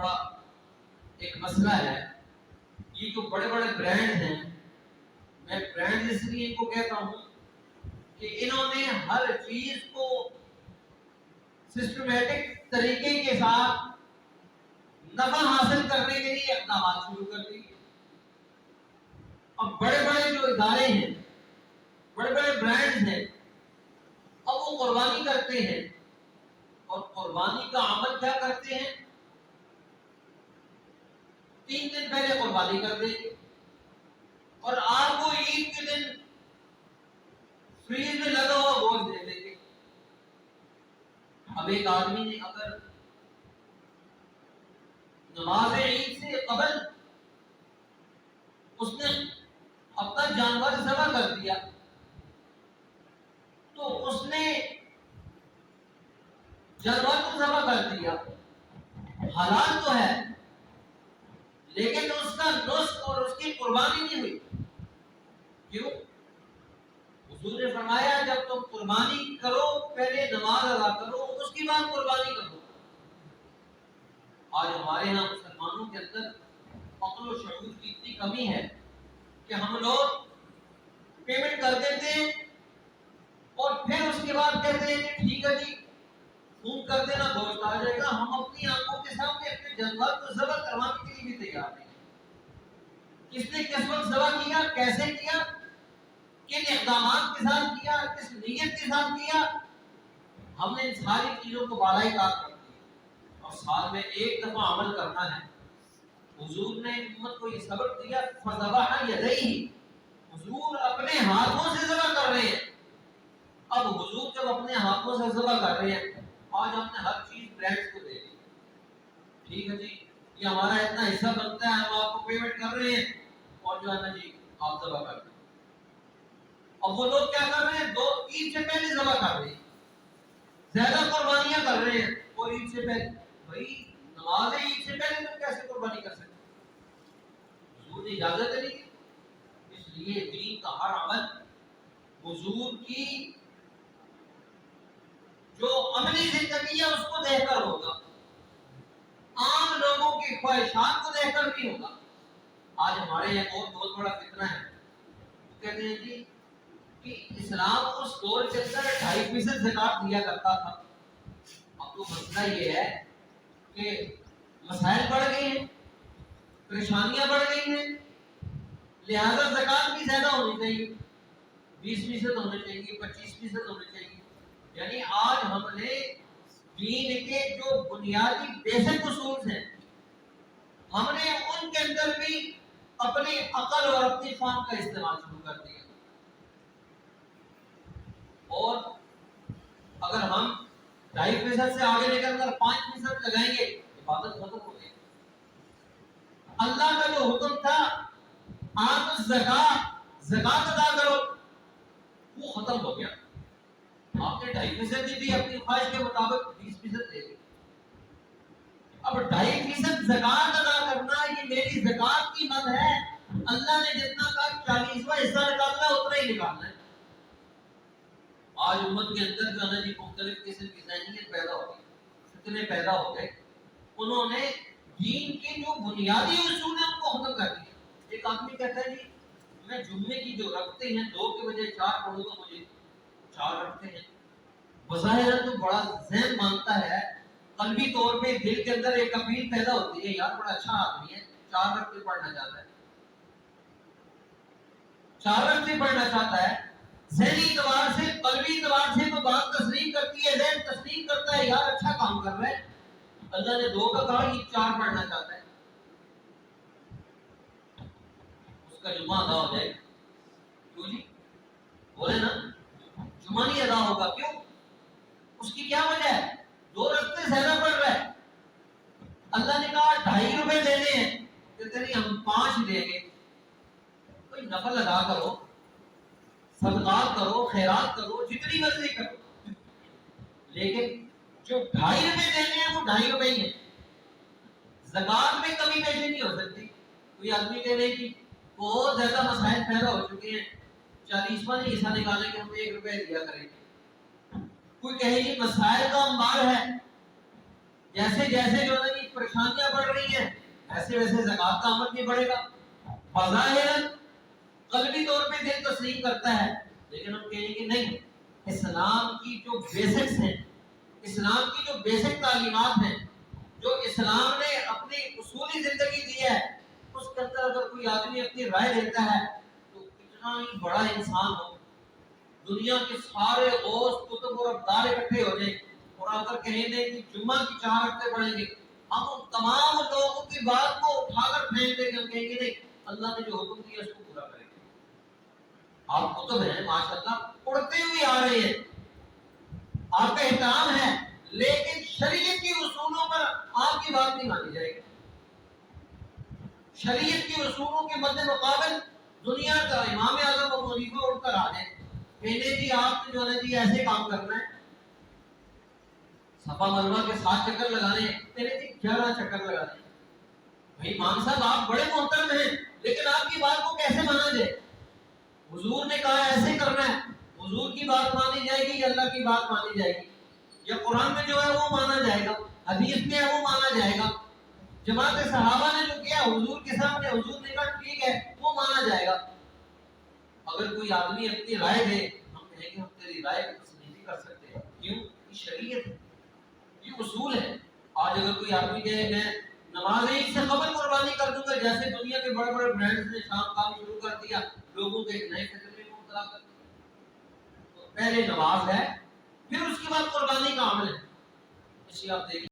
بڑا ایک مسئلہ ہے. یہ جو بڑے بڑے برانڈ ہیں، میں برانڈ اس لیے ان کو کہتا ہوں کہ انہوں نے ہر چیز کو سسٹمیٹک طریقے کے ساتھ نفع حاصل کرنے کے لیے اقدامات شروع کر دیے. اب بڑے بڑے جو ادارے ہیں، بڑے بڑے برانڈز ہیں، اب وہ قربانی کرتے ہیں. اور قربانی کا عمل کیا کرتے ہیں؟ 3 دن پہلے قربانی کر دیں گے اور آپ کو عید کے دن فریج میں لگا ہوا گوشت دے دیں گے. اب ایک آدمی نے اگر نماز عید سے قبل اس نے اپنا جانور ذبح کر دیا تو اس نے جانور کو ذبح کر دیا، حلال تو ہے لیکن اس کا نسک اور اس کی قربانی نہیں ہوئی. کیوں؟ حضور نے فرمایا جب تم قربانی کرو پہلے نماز ادا کرو، اس کے بعد قربانی کرو. آج ہمارے یہاں مسلمانوں کے اندر عقل و شعور کی اتنی کمی ہے کہ ہم لوگ پیمنٹ کر دیتے ہیں اور پھر اس کے بعد کہتے ہیں کہ ٹھیک ہے جی فون کر دینا گوشت آ جائے گا. ہم اپنی آنکھوں کے سامنے اپنے جانور کو ذبح کروانے کے لیے بھی تیار نہیں. کس نے کس وقت ذبح کیا، کیسے کیا، کن اقدامات کے ساتھ کیا، کس نیت کے ساتھ کیا، ہم نے ان ساری چیزوں کو بالائی کار کر دیا. اور سال میں ایک دفعہ عمل کرنا ہے. حضور نے امت کو یہ سبق دیا فذبح یدیہ، حضور اپنے ہاتھوں سے ذبح کر رہے ہیں. اب حضور جب اپنے ہاتھوں سے ذبح کر رہے ہیں، آج ہم نے ہر چیز برانڈ کو دے دی. ٹھیک ہے جی یہ ہمارا اتنا حصہ بنتا ہے، ہم آپ کو پیمنٹ کر رہے ہیں اور جو ہے نا جی آپ ذبح کر رہے ہیں. اب وہ لوگ کیا کر رہے ہیں؟ 2 عید سے پہلے ذبح کر رہے ہیں، زیادہ قربانیاں کر رہے ہیں. اور عید سے پہلے بھائی نماز عید سے پہلے تم کیسے قربانی کر سکتے؟ حضور نے اجازت نہیں. اس لیے دین کا ہر عمل حضور کی جو عملی زندگی ہے اس کو دیکھ کر ہوگا، عام لوگوں کی خواہشات کو دیکھ کر نہیں ہوگا. آج ہمارے یہاں اور بہت بڑا فتنہ ہے. وہ کہتے ہیں جی کہ اسلام اس دور کے اندر 2.5% زکات دیا کرتا تھا. اب تو مسئلہ یہ ہے کہ مسائل بڑھ گئے ہیں، پریشانیاں بڑھ گئی ہیں، لہذا زکات بھی زیادہ ہونی چاہیے، 20% ہونے چاہیے، 25% ہونے چاہیے. یعنی آج ہم نے دین کے جو بنیادی بیسک اصول ہیں ہم نے ان کے اندر بھی اپنی عقل اور اپنی فہم کا استعمال شروع کر دیا. اور اگر ہم 2.5% سے آگے نکل کر 5% لگائیں گے عبادت ختم ہو گئی. اللہ کا جو حکم تھا آپ زکات ادا کرو وہ ختم ہو گیا. آپ نے 2.5% دی اپنی خواہش کے مطابق 20% دے دی. اب 2.5% زکات ادا کرنا یہ میری زکات کی مد ہے. اللہ نے جتنا کہا 40واں حصہ نکالنا اتنا ہی نکالنا ہے. آج امت کے اندر جو ہے جی مختلف قسم کی ذہنیت پیدا ہو گئی، فتنے پیدا ہو گئے. انہوں نے دین کے جو بنیادی اصول ہیں ان کو ختم کر دیا. ایک آدمی کہتا ہے جی میں جمعے کی جو رکھتے ہیں 2 کے بجے 4 پڑھوں گا، مجھے 4 رکھتے ہیں. بظاہر تو بڑا ذہن مانتا ہے، قلبی طور پہ دل کے اندر ایک اپیل پیدا ہوتی ہے یار بڑا اچھا آدمی ہے، 4 رکھتے پڑھنا چاہتا ہے، 4 رکھتے پڑھنا چاہتا ہے. ذہنی اعتبار سے قلبی اعتبار سے تو بات تسلیم کرتی ہے، ذہن تسلیم کرتا ہے یار اچھا کام کر رہا ہے. اللہ نے 2 کا کہا یہ 4 پڑھنا چاہتا ہے، اس کا جمعہ ادا ہو جائے. کیوں جی بولے نا جمعہ نہیں ادا ہوگا. کیوں؟ اس کی کیا وجہ ہے؟ 2 رکھتے زیادہ پڑھ رہا ہے. اللہ نے کہا 2.5 روپے دینے ہیں، کہتے نہیں ہم 5 دیں گے. کوئی نفل ادا کرو، صدقات کرو، خیرات کرو، جتنی مرضی کرو، لیکن جو 2.5 روپے دینے ہیں وہ 2.5 روپے ہی ہیں. زکات میں کمی بیشی نہیں ہو سکتی. کوئی آدمی کہہ رہے کہ بہت زیادہ مسائل پیدا ہو چکے ہیں، 40واں حصہ نکالیں گے ہم 1 روپے دیا کریں گے. کوئی کہے کہ مسائل کا انبار ہے، جیسے جیسے جو ہے پریشانیاں بڑھ رہی ہیں، ایسے ویسے زکات کا عمل بھی بڑھے گا، بظاہر قلبی طور پہ دل تسلیم کرتا ہے، لیکن ہم کہیں گے نہیں، اسلام کی جو بیسکس ہیں، اسلام کی جو بیسک تعلیمات ہیں، جو اسلام نے اپنی اصولی زندگی دی ہے، اس کے اندر اگر کوئی آدمی اپنی رائے دیتا ہے تو کتنا ہی بڑا انسان ہو، دنیا کے سارے غوث کتب اور ابدال اکٹھے ہو جائیں اور اگر کہیں گے کہ جمعہ کی 4 رکعتیں پڑھیں گے، ہم ان تمام لوگوں کی بات کو اٹھا کر پھینک دیں گے، ہم کہیں گے نہیں، اللہ نے جو حکم دیا اس کو پورا کریں گے۔ آپ کتب ہیں ماشاءاللہ پڑھتے ہوئے آ رہے ہیں، آپ کا احترام ہے، لیکن شریعت کے اصولوں پر آپ کی بات نہیں مانی جائے گی۔ شریعت کے اصولوں کے مد مقابل دنیا کا امام اعظم ابو حنیفہ اٹھ کر آ جائے، کہنے جی آپ نے جو ہے جی ایسے کام کرنا ہے، صفا مروہ کے 7 چکر لگانے ہیں، کہنے جی 11 چکر لگانے ہیں۔ بھائی امام صاحب آپ بڑے محترم ہیں، لیکن آپ کی بات کو کیسے مانا جائے؟ حضور نے کہا ایسے کرنا ہے، حضور کی بات مانی جائے گی یا اللہ کی بات مانی جائے گی؟ یا قرآن میں جو ہے وہ مانا جائے گا، حدیث میں ہے وہ مانا جائے گا؟ جماعت صحابہ نے جو کیا حضور کے سامنے، حضور نے کہا ٹھیک ہے وہ مانا جائے گا۔ اگر کوئی آدمی اپنی رائے دے، ہم کہیں گے ہم تیری رائے کو تسلیم نہیں کر سکتے، کیوں؟ یہ شریعت ہے، یہ اصول ہے۔ آج اگر کوئی آدمی کہے میں نماز عید سے قبل قربانی کر دوں گا، جیسے دنیا کے بڑے بڑے برانڈز نے شام کام شروع کر دیا، لوگوں کے ایک نئے فکر میں مبتلا کر دیا۔ تو پہلے نماز ہے، پھر اس کے بعد قربانی کا عمل ہے۔ اس لیے آپ دیکھیں